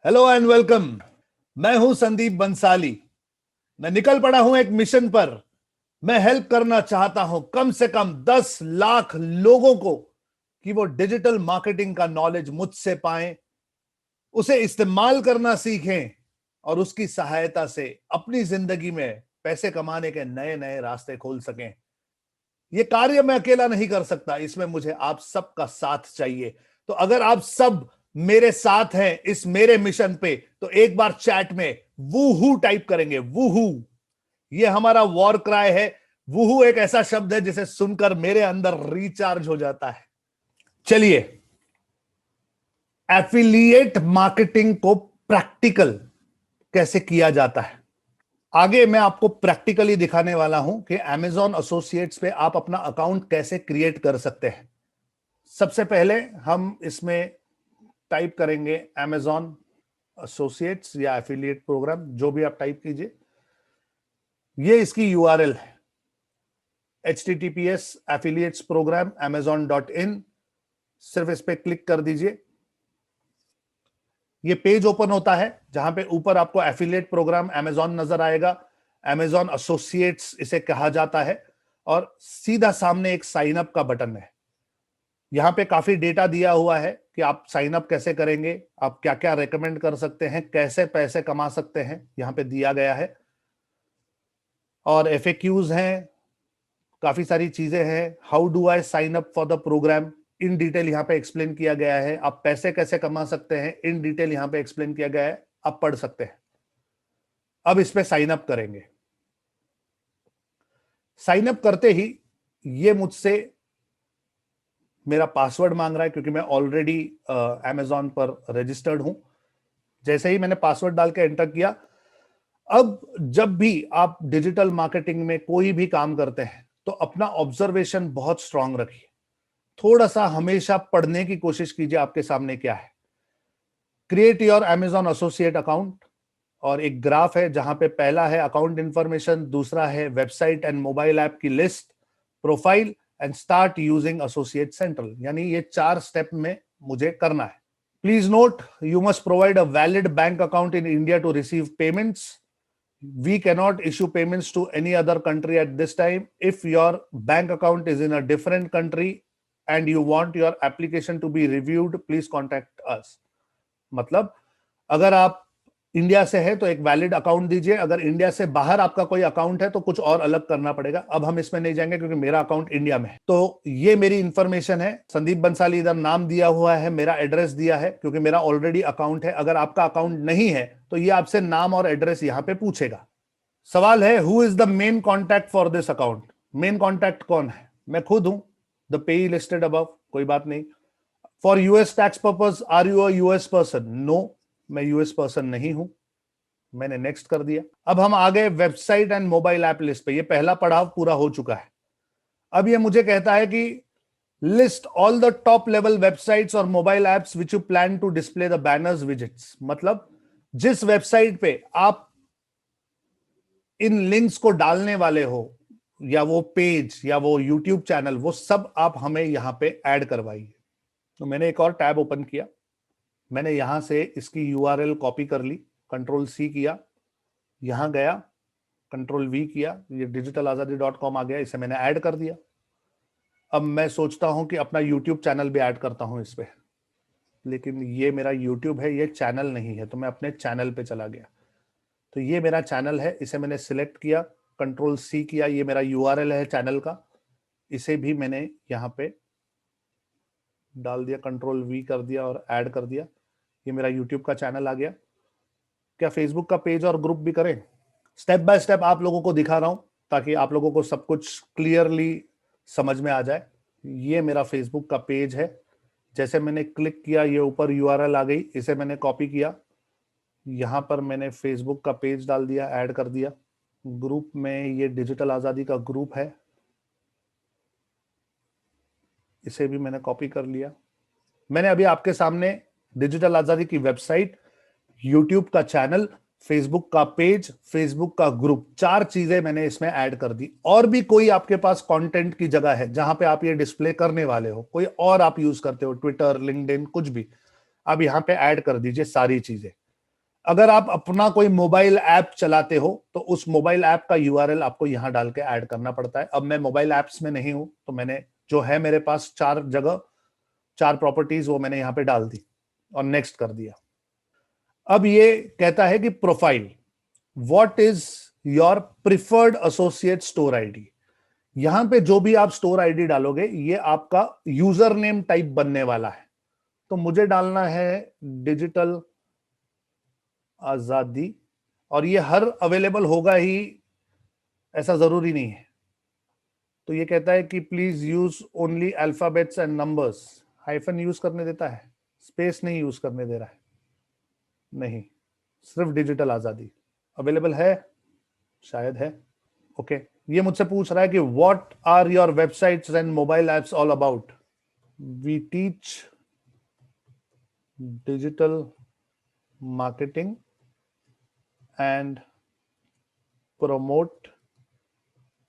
Hello and welcome. मैं हूं संदीप बंसाली। मैं निकल पड़ा हूं एक मिशन पर। मैं हेल्प करना चाहता हूं कम से कम 10 लाख लोगों को कि वो डिजिटल मार्केटिंग का नॉलेज मुझसे पाएं, उसे इस्तेमाल करना सीखें और उसकी सहायता से अपनी जिंदगी में पैसे कमाने के नए नए रास्ते खोल सकें। ये कार्य मैं अकेला नहीं कर सकता, इसमें मुझे आप सबका साथ चाहिए। तो अगर आप सब मेरे साथ हैं इस मेरे मिशन पे, तो एक बार चैट में वूहू टाइप करेंगे। वूहू, ये हमारा वॉर क्राई है। वूहू एक ऐसा शब्द है जिसे सुनकर मेरे अंदर रिचार्ज हो जाता है। चलिए, एफिलिएट मार्केटिंग को प्रैक्टिकल कैसे किया जाता है, आगे मैं आपको प्रैक्टिकली दिखाने वाला हूं कि Amazon एसोसिएट्स पे आप अपना अकाउंट कैसे क्रिएट कर सकते हैं। सबसे पहले हम इसमें टाइप करेंगे Amazon एसोसिएट्स या एफिलिएट प्रोग्राम, जो भी आप टाइप कीजिए। ये इसकी यूआरएल है, https affiliates program amazon.in। सिर्फ इस पे क्लिक कर दीजिए। ये पेज ओपन होता है जहां पे ऊपर आपको एफिलिएट प्रोग्राम Amazon नजर आएगा। Amazon एसोसिएट्स इसे कहा जाता है और सीधा सामने एक साइन अप का बटन है। यहाँ पे काफी डेटा दिया हुआ है कि आप साइन अप कैसे करेंगे, आप क्या क्या रेकमेंड कर सकते हैं, कैसे पैसे कमा सकते हैं, यहाँ पे दिया गया है। और एफएक्यूज हैं, काफी सारी चीजें हैं। How do I sign up for the program, in detail यहाँ पे एक्सप्लेन किया गया है। आप पैसे कैसे कमा सकते हैं, इन डिटेल यहाँ पे एक्सप्लेन किया गया है, आप पढ़ सकते हैं। अब इस पे साइन अप करेंगे। साइन अप करते ही ये मुझसे मेरा पासवर्ड मांग रहा है क्योंकि मैं ऑलरेडी Amazon पर रजिस्टर्ड हूं। जैसे ही मैंने पासवर्ड डाल के एंटर किया, अब जब भी आप डिजिटल मार्केटिंग में कोई भी काम करते हैं तो अपना ऑब्जर्वेशन बहुत स्ट्रांग रखिए। थोड़ा सा हमेशा पढ़ने की कोशिश कीजिए आपके सामने क्या है। Create your Amazon associate account, और एक ग्राफ है जहां पे पहला है अकाउंट इंफॉर्मेशन, दूसरा है वेबसाइट एंड मोबाइल ऐप की list, profile and start using associate central. यानी ये 4 स्टेप में मुझे करना है। Please note, you must provide a valid bank account in India to receive payments. We cannot issue payments to any other country at this time. If your bank account is in a different country and you want your application to be reviewed, please contact us. मतलब अगर आप India से है तो एक valid account दीजिए, अगर India से बाहर आपका कोई अकाउंट है तो कुछ और अलग करना पड़ेगा। अब हम इसमें नहीं जाएंगे क्योंकि मेरा अकाउंट इंडिया में है। तो ये मेरी इंफॉर्मेशन है। संदीप बंसाली इधर नाम दिया हुआ है, मेरा एड्रेस दिया है क्योंकि मेरा ऑलरेडी अकाउंट है। अगर आपका अकाउंट नहीं है तो ये आपसे नाम और एड्रेस यहां पे पूछेगा। सवाल है, who is the main contact for this account. Main contact कौन है? मैं खुद हूं, द पेई लिस्टेड अबव। कोई बात नहीं। For US tax purpose, are you a US person? No, मैं यूएस पर्सन नहीं हूं। मैंने नेक्स्ट कर दिया। अब हम आ गए website and mobile app list पे। ये पहला पड़ाव पूरा हो चुका है। अब ये मुझे कहता है कि list all the top level websites और mobile apps which you plan to display the banners widgets. मतलब जिस वेबसाइट पे आप इन लिंक्स को डालने वाले हो, या वो पेज या वो यूट्यूब चैनल, वो सब आप हमें यहां पे ऐड करवाइए। तो मैंने एक और टैब ओपन किया। मैंने यहां से इसकी यूआरएल कॉपी कर ली, कंट्रोल सी किया, यहां गया, कंट्रोल वी किया, ये digitalazadi.com आ गया, इसे मैंने ऐड कर दिया। अब मैं सोचता हूं कि अपना यूट्यूब चैनल भी ऐड करता हूं इस पे, लेकिन ये मेरा यूट्यूब है, ये चैनल नहीं है। तो मैं अपने चैनल पे चला गया। तो ये मेरा चैनल है, इसे मैंने सिलेक्ट किया, कंट्रोल सी किया, ये मेरा यूआरएल है चैनल का, इसे भी मैंने यहाँ पे डाल दिया, कंट्रोल वी कर दिया और ऐड कर दिया। ये मेरा यूट्यूब का चैनल आ गया। क्या फेसबुक का पेज और ग्रुप भी करें? स्टेप बाय स्टेप आप लोगों को दिखा रहा हूं ताकि आप लोगों को सब कुछ क्लियरली समझ में आ जाए। ये मेरा फेसबुक का पेज है। जैसे मैंने क्लिक किया, ये ऊपर यूआरएल आ गई, इसे मैंने कॉपी किया, यहां पर मैंने फेसबुक का पेज डाल दिया, ऐड कर दिया। ग्रुप में ये डिजिटल आजादी का ग्रुप है, इसे भी मैंने कॉपी कर लिया। मैंने अभी आपके सामने डिजिटल आजादी की वेबसाइट, यूट्यूब का चैनल, फेसबुक का पेज, फेसबुक का ग्रुप, 4 चीजें मैंने इसमें ऐड कर दी। और भी कोई आपके पास कंटेंट की जगह है जहां पे आप ये डिस्प्ले करने वाले हो, कोई और आप यूज करते हो, ट्विटर, लिंक्डइन, कुछ भी, आप यहां पे ऐड कर दीजिए सारी चीजें। अगर आप अपना कोई मोबाइल ऐप चलाते हो तो उस मोबाइल ऐप का यूआरएल आपको यहां डाल के ऐड करना पड़ता है। अब मैं मोबाइल ऐप्स में नहीं हूं तो मैंने जो है मेरे पास 4 जगह 4 प्रॉपर्टीज वो मैंने यहां पे डाल दी और नेक्स्ट कर दिया। अब ये कहता है कि profile, what is your preferred associate store ID. यहां पे जो भी आप स्टोर आईडी डालोगे ये आपका यूजर नेम टाइप बनने वाला है। तो मुझे डालना है डिजिटल आजादी, और ये हर अवेलेबल होगा ही ऐसा जरूरी नहीं है। तो ये कहता है कि please use only alphabets and numbers. Hyphen use करने देता है, स्पेस नहीं यूज करने दे रहा है, नहीं, सिर्फ डिजिटल आजादी अवेलेबल है, शायद है। ओके, ये मुझसे पूछ रहा है कि what are your websites and mobile apps all about. We teach digital marketing and promote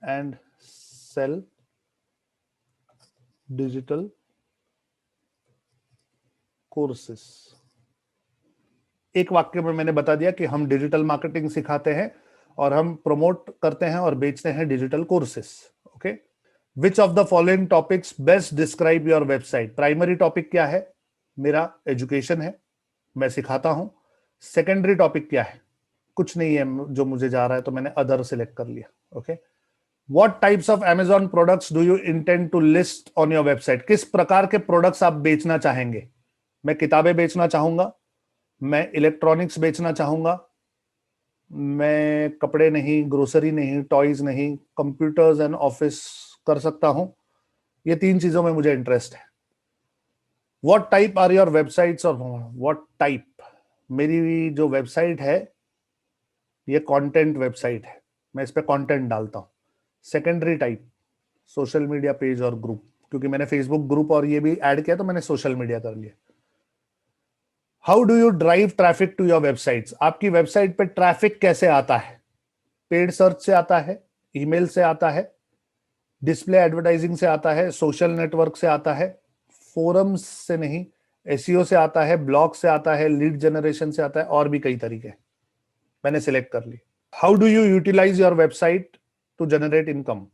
and sell digital courses। एक वाक्य में मैंने बता दिया कि हम डिजिटल मार्केटिंग सिखाते हैं और हम प्रमोट करते हैं और बेचते हैं digital courses. Okay, which of the following topics best describe your website. Primary topic क्या है? मेरा एजुकेशन है, मैं सिखाता हूं। सेकेंडरी टॉपिक क्या है? कुछ नहीं है जो मुझे जा रहा है, तो मैंने अदर सिलेक्ट कर लिया। Okay, what types of Amazon products do you intend to list on your website. किस प्रकार के प्रोडक्ट्स आप बेचना चाहेंगे? मैं किताबें बेचना चाहूंगा, मैं इलेक्ट्रॉनिक्स बेचना चाहूंगा, मैं कपड़े नहीं, ग्रोसरी नहीं, टॉयज नहीं, कंप्यूटर्स एंड ऑफिस कर सकता हूं। ये 3 चीजों में मुझे इंटरेस्ट है। What type are your websites, और व्हाट टाइप, मेरी जो वेबसाइट है ये कंटेंट वेबसाइट है, मैं इस पे कंटेंट डालता हूं। Secondary type social media page और ग्रुप, क्योंकि मैंने फेसबुक ग्रुप और ये भी ऐड किया तो मैंने सोशल मीडिया कर लिया। How do you drive traffic to your websites. आपकी वेबसाइट पे ट्रैफिक कैसे आता है? पेड सर्च से आता है, ईमेल से आता है, डिस्प्ले एडवर्टाइजिंग से आता है, सोशल नेटवर्क से आता है, फोरम्स से नहीं, एसईओ से आता है, ब्लॉग से आता है, लीड जनरेशन से आता है, और भी कई तरीके। मैंने सिलेक्ट कर ली। How do you utilise your website to generate income.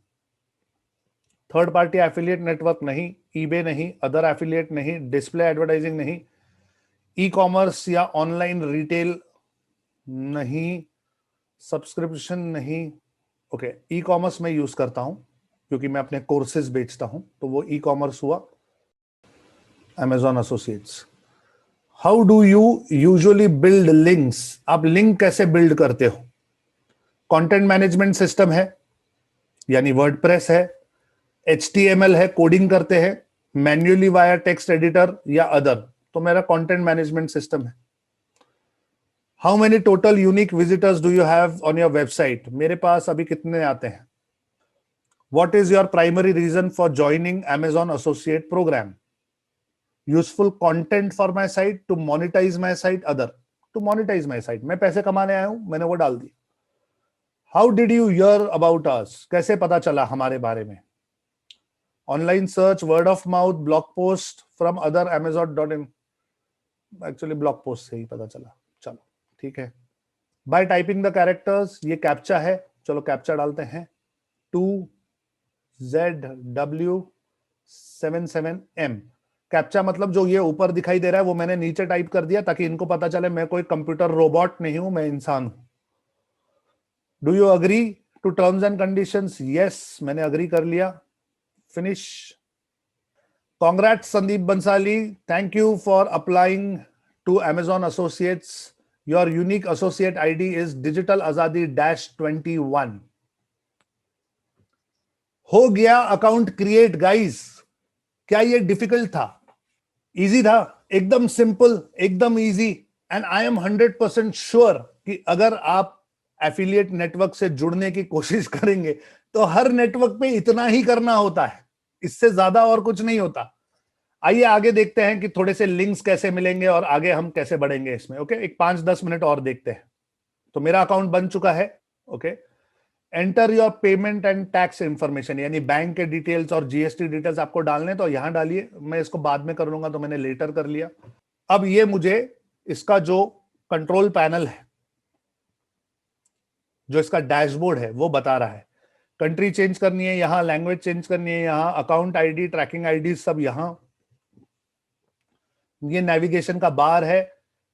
Third party affiliate network नहीं, ईबे नहीं, अदर एफिलिएट नहीं, डिस्प्ले एडवर्टाइजिंग नहीं, ई कॉमर्स या ऑनलाइन रिटेल नहीं, सब्सक्रिप्शन नहीं। ओके, ई कॉमर्स में यूज करता हूं क्योंकि मैं अपने कोर्सेज बेचता हूं, तो वो ई कॉमर्स हुआ। Amazon associates. How do you usually build links. आप लिंक कैसे बिल्ड करते हो? कंटेंट मैनेजमेंट सिस्टम है, यानी वर्डप्रेस है, HTML है, कोडिंग करते हैं, मैन्युअली वाया टेक्स्ट एडिटर या अदर, तो मेरा कंटेंट मैनेजमेंट सिस्टम है। How many total unique visitors do you have on your website. मेरे पास अभी कितने आते हैं? What is your primary reason for joining Amazon associate program. Useful content for my site, to monetise my site, other. To monetise my site, मैं पैसे कमाने आया हूं, मैंने वो डाल दी। How did you here about us, कैसे पता चला हमारे बारे में? Online search, word of mouth, blog post from other Amazon.in। Actually blog post से ही पता चला। चलो ठीक है। बाय टाइपिंग द कैरेक्टर्स, ये कैप्चा है, चलो कैप्चा डालते हैं। 2ZW77M। कैप्चा मतलब जो ये ऊपर दिखाई दे रहा है वो मैंने नीचे टाइप कर दिया ताकि इनको पता चले मैं कोई कंप्यूटर रोबोट नहीं हूं, मैं इंसान हूं। Do you agree to terms and conditions. Yes, मैंने अग्री कर लिया। Finish. Congrats, Sandeep Bansali. Thank you for applying to Amazon Associates. Your unique associate ID is Digital Azadi-21। हो गया अकाउंट क्रिएट गाइस। क्या ये डिफिकल्ट था? Easy था, एकदम सिंपल, एकदम easy. And I am 100% sure कि अगर आप एफिलिएट नेटवर्क से जुड़ने की कोशिश करेंगे तो हर नेटवर्क पे इतना ही करना होता है, इससे ज्यादा और कुछ नहीं होता। आइए आगे देखते हैं कि थोड़े से लिंक्स कैसे मिलेंगे और आगे हम कैसे बढ़ेंगे इसमें। ओके, एक 5-10 मिनट और देखते हैं। तो मेरा अकाउंट बन चुका है। Okay, enter your payment and tax information, यानी बैंक के डिटेल्स और जीएसटी डिटेल्स आपको डालने, तो यहां डालिए। मैं इसको बाद में कर लूंगा तो मैंने लेटर कर लिया। अब ये मुझे इसका जो कंट्रोल पैनल है, जो इसका डैशबोर्ड है वो बता रहा है। कंट्री चेंज करनी है यहाँ, लैंग्वेज चेंज करनी है यहाँ, अकाउंट आईडी, ट्रैकिंग आईडी सब यहाँ। ये नेविगेशन का बार है।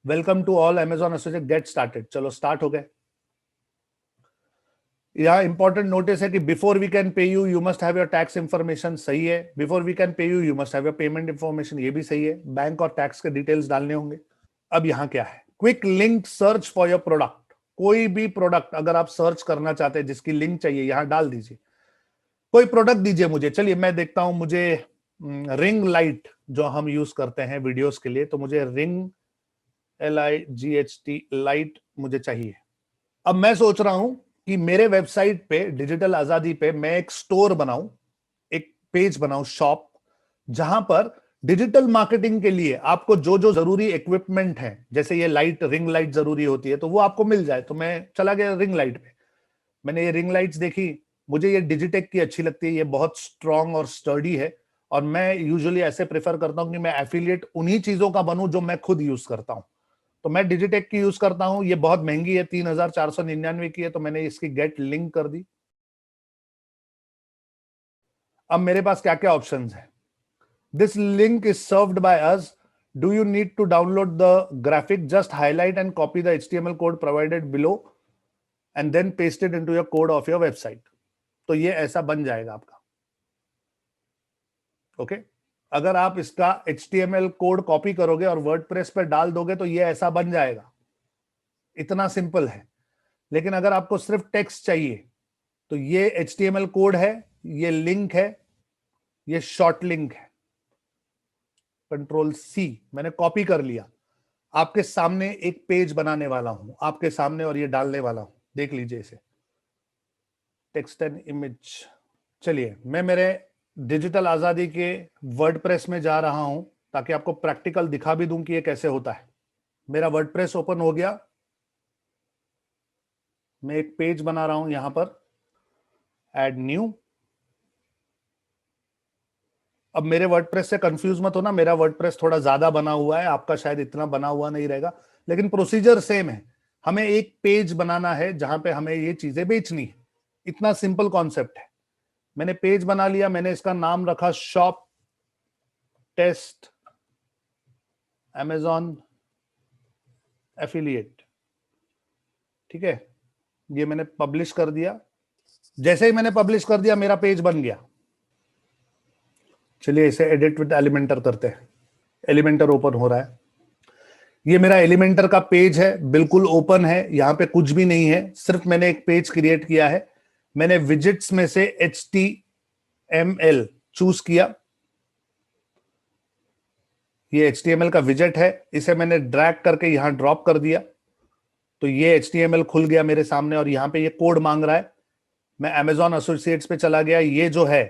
Welcome to all Amazon associate, get started. चलो स्टार्ट हो गए। यहाँ इंपॉर्टेंट नोटिस है कि before we can pay you, you must have your tax information, सही है। Before we can pay you, you must have your payment information, ये भी सही है। बैंक और टैक्स के डिटेल्स डालने होंगे। अब यहाँ क्या है, quick link search for your product. कोई भी प्रोडक्ट अगर आप सर्च करना चाहते हैं जिसकी लिंक चाहिए, यहाँ डाल दीजिए। कोई प्रोडक्ट दीजिए मुझे, चलिए मैं देखता हूं। मुझे रिंग लाइट जो हम यूज करते हैं वीडियोस के लिए, तो मुझे रिंग LIGHT लाइट मुझे चाहिए। अब मैं सोच रहा हूं कि मेरे वेबसाइट पे, डिजिटल आजादी पे, मैं एक स्टोर बनाऊं, एक पेज बनाऊं, शॉप, जहां पर डिजिटल मार्केटिंग के लिए आपको जो जो जरूरी इक्विपमेंट है, जैसे ये लाइट, रिंग लाइट जरूरी होती है, तो वो आपको मिल जाए। तो मैं चला गया रिंग लाइट पे। मैंने ये रिंग लाइट्स देखी, मुझे ये डिजिटेक की अच्छी लगती है, ये बहुत स्ट्रांग और स्टर्डी है। और मैं यूजुअली ऐसे प्रेफर करता हूं कि मैं एफिलिएट उन्हीं चीजों का बनूं जो मैं खुद यूज करता हूं। तो मैं डिजिटेक की यूज करता हूं। ये बहुत महंगी है, 3499 की है, तो मैंने इसकी गेट लिंक कर दी। अब मेरे पास क्या क्या ऑप्शंस है। This link is served by us, do you need to download the graphic, just highlight and copy the HTML code provided below and then paste it into your code of your website. तो ये ऐसा बन जाएगा आपका। Okay अगर आप इसका HTML code copy करोगे और वर्डप्रेस पर डाल दोगे तो ये ऐसा बन जाएगा। इतना सिंपल है। लेकिन अगर आपको सिर्फ टेक्स्ट चाहिए तो ये HTML कोड है, ये लिंक है, ये शॉर्ट लिंक है। Ctrl+C मैंने कॉपी कर लिया। आपके सामने एक पेज बनाने वाला हूं, आपके सामने, और ये डालने वाला हूं। देख लीजिए इसे, टेक्स्ट एंड इमेज। चलिए मैं मेरे डिजिटल आजादी के वर्डप्रेस में जा रहा हूं ताकि आपको प्रैक्टिकल दिखा भी दूं कि ये कैसे होता है। मेरा वर्डप्रेस ओपन हो गया। मैं एक पेज बना रहा हूं यहां पर, ऐड न्यू। अब मेरे वर्डप्रेस से कंफ्यूज मत होना, मेरा वर्डप्रेस थोड़ा ज्यादा बना हुआ है, आपका शायद इतना बना हुआ नहीं रहेगा, लेकिन प्रोसीजर सेम है। हमें एक पेज बनाना है जहां पे हमें ये चीजें बेचनी है। इतना सिंपल कॉन्सेप्ट है। मैंने पेज बना लिया, मैंने इसका नाम रखा शॉप टेस्ट अमेजॉन एफिलिएट। ठीक है, ये मैंने पब्लिश कर दिया। जैसे ही मैंने पब्लिश कर दिया मेरा पेज बन गया। चलिए इसे एडिट विद एलिमेंटर करते हैं। एलिमेंटर ओपन हो रहा है। ये मेरा एलिमेंटर का पेज है, बिल्कुल ओपन है, यहां पे कुछ भी नहीं है, सिर्फ मैंने एक पेज क्रिएट किया है। मैंने विजेट्स में से HTML चूज किया। ये HTML का विजेट है, इसे मैंने ड्रैग करके यहां ड्रॉप कर दिया, तो ये HTML खुल गया मेरे सामने। और यहां पे ये कोड मांग रहा है। मैं अमेजॉन एसोसिएट्स पे चला गया। ये जो है,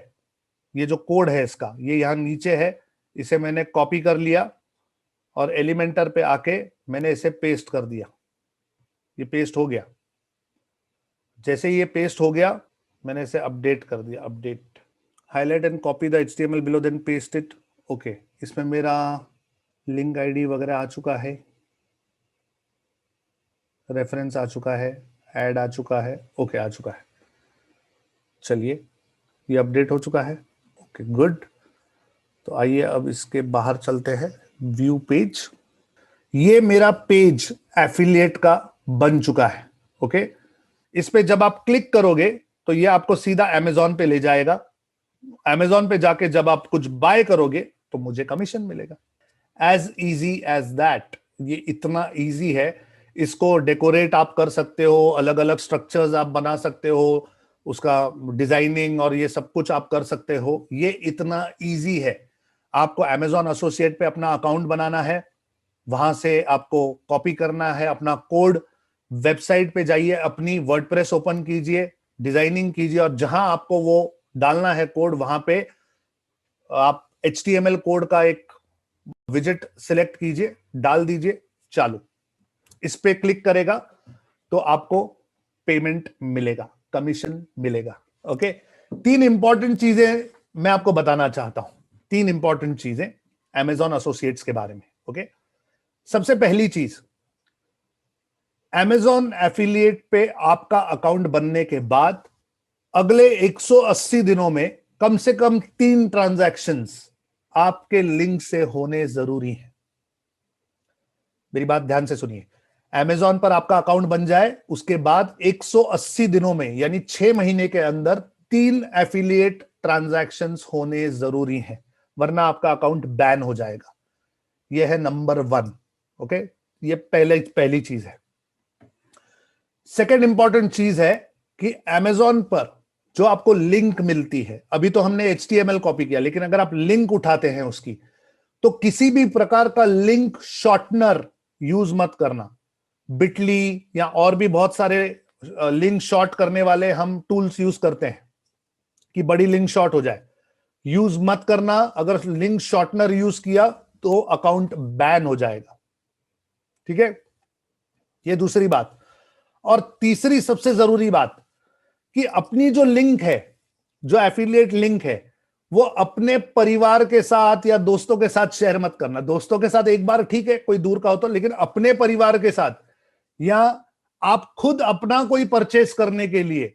ये जो कोड है इसका, ये यहां नीचे है। इसे मैंने कॉपी कर लिया और एलिमेंटर पे आके मैंने इसे पेस्ट कर दिया। ये पेस्ट हो गया। जैसे ये पेस्ट हो गया मैंने इसे अपडेट कर दिया। Update, highlight and copy the HTML below then paste it. Okay, इसमें मेरा लिंक आईडी वगैरह आ चुका है, रेफरेंस आ चुका है, ऐड आ चुका है। ओके आ चुका है। चलिए ये अपडेट हो चुका है। Okay good. तो आइए अब इसके बाहर चलते हैं, व्यू पेज। ये मेरा पेज एफिलिएट का बन चुका है। ओके, इस पे जब आप क्लिक करोगे तो ये आपको सीधा अमेजॉन पे ले जाएगा। अमेजॉन पे जाके जब आप कुछ बाय करोगे तो मुझे कमीशन मिलेगा। As easy as that. ये इतना इजी है। इसको डेकोरेट आप कर सकते हो, अलग अलग स्ट्रक्चर्स आप बना सकते हो, उसका डिजाइनिंग और ये सब कुछ आप कर सकते हो। ये इतना इजी है। आपको अमेजॉन एसोसिएट पे अपना अकाउंट बनाना है, वहां से आपको कॉपी करना है अपना कोड, वेबसाइट पे जाइए, अपनी वर्डप्रेस ओपन कीजिए, डिजाइनिंग कीजिए, और जहां आपको वो डालना है कोड, वहां पे आप HTML कोड का एक विजेट सिलेक्ट कीजिए, डाल दीजिए, चालू। इस पे क्लिक करेगा तो आपको पेमेंट मिलेगा, कमीशन मिलेगा। ओके, 3 इंपॉर्टेंट चीजें मैं आपको बताना चाहता हूं, 3 इंपॉर्टेंट चीजें अमेजॉन एसोसिएट्स के बारे में। ओके, सबसे पहली चीज, Amazon एफिलिएट पे आपका अकाउंट बनने के बाद अगले 180 दिनों में कम से कम 3 ट्रांजैक्शंस आपके लिंक से होने जरूरी है। मेरी बात ध्यान से सुनिए। Amazon पर आपका अकाउंट बन जाए, उसके बाद 180 दिनों में यानी 6 महीने के अंदर 3 एफिलिएट ट्रांजैक्शंस होने जरूरी हैं, वरना आपका अकाउंट बैन हो जाएगा। यह है नंबर 1। ओके, ये पहली चीज है। सेकेंड इंपॉर्टेंट चीज है कि Amazon पर जो आपको लिंक मिलती है, अभी तो हमने HTML कॉपी किया, लेकिन अगर आप लिंक उठाते हैं उसकी, तो किसी भी प्रकार का लिंक शॉर्टनर यूज मत करना। बिटली या और भी बहुत सारे लिंक शॉर्ट करने वाले हम टूल्स यूज करते हैं कि बड़ी लिंक शॉर्ट हो जाए। यूज मत करना। अगर लिंक शॉर्टनर यूज किया तो अकाउंट बैन हो जाएगा। ठीक है, ये दूसरी बात। और तीसरी सबसे जरूरी बात कि अपनी जो लिंक है, जो एफिलिएट लिंक है, वो अपने परिवार के साथ या दोस्तों के साथ शेयर मत करना। दोस्तों के साथ एक बार ठीक है, कोई दूर का हो तो, लेकिन अपने परिवार के साथ या आप खुद अपना कोई परचेस करने के लिए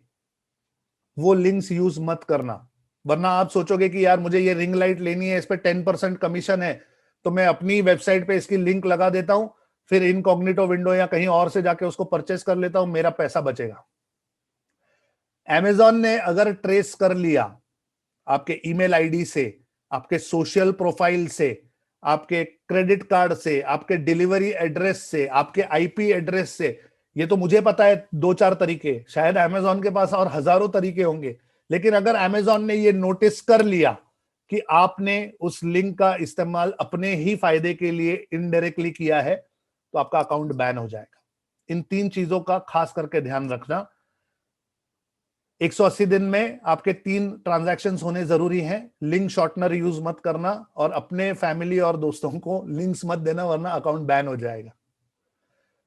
वो लिंक्स यूज मत करना। वरना आप सोचोगे कि यार मुझे ये रिंग लाइट लेनी है, इस पे 10% कमीशन है, तो मैं अपनी वेबसाइट पे इसकी लिंक लगा देता हूं, फिर इनकॉग्निटो विंडो या कहीं और से जाके उसको परचेस कर लेता हूं, मेरा पैसा बचेगा। Amazon ने अगर ट्रेस कर लिया आपके ईमेल आईडी से, आपके सोशल प्रोफाइल से, आपके क्रेडिट कार्ड से, आपके डिलीवरी एड्रेस से, आपके आईपी एड्रेस से, ये तो मुझे पता है 2-4 तरीके, शायद Amazon के पास और हजारों तरीके होंगे, लेकिन अगर Amazon ने ये नोटिस कर लिया कि आपने उस लिंक का इस्तेमाल अपने ही फायदे के लिए इनडायरेक्टली किया है, तो आपका अकाउंट बैन हो जाएगा। इन 3 चीजों का खास करके ध्यान रखना। 180 दिन में आपके 3 ट्रांजैक्शंस होने जरूरी हैं। लिंक शॉर्टनर यूज मत करना और अपने फैमिली और दोस्तों को लिंक्स मत देना, वरना अकाउंट बैन हो जाएगा।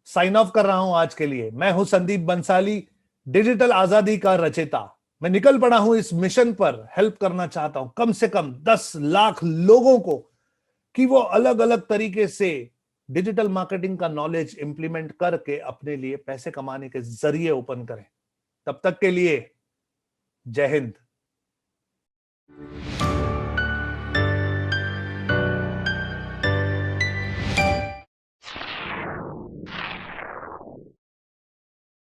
साइन ऑफ कर रहा हूं आज के लिए। मैं हूं संदीप बंसाली, डिजिटल आजादी का रचयिता। मैं निकल पड़ा हूं इस मिशन पर, हेल्प करना चाहता हूं कम से कम 10 लाख लोगों को कि वो अलग अलग तरीके से डिजिटल मार्केटिंग का नॉलेज इंप्लीमेंट करके अपने लिए पैसे कमाने के जरिए ओपन करें। तब तक के लिए जय हिंद।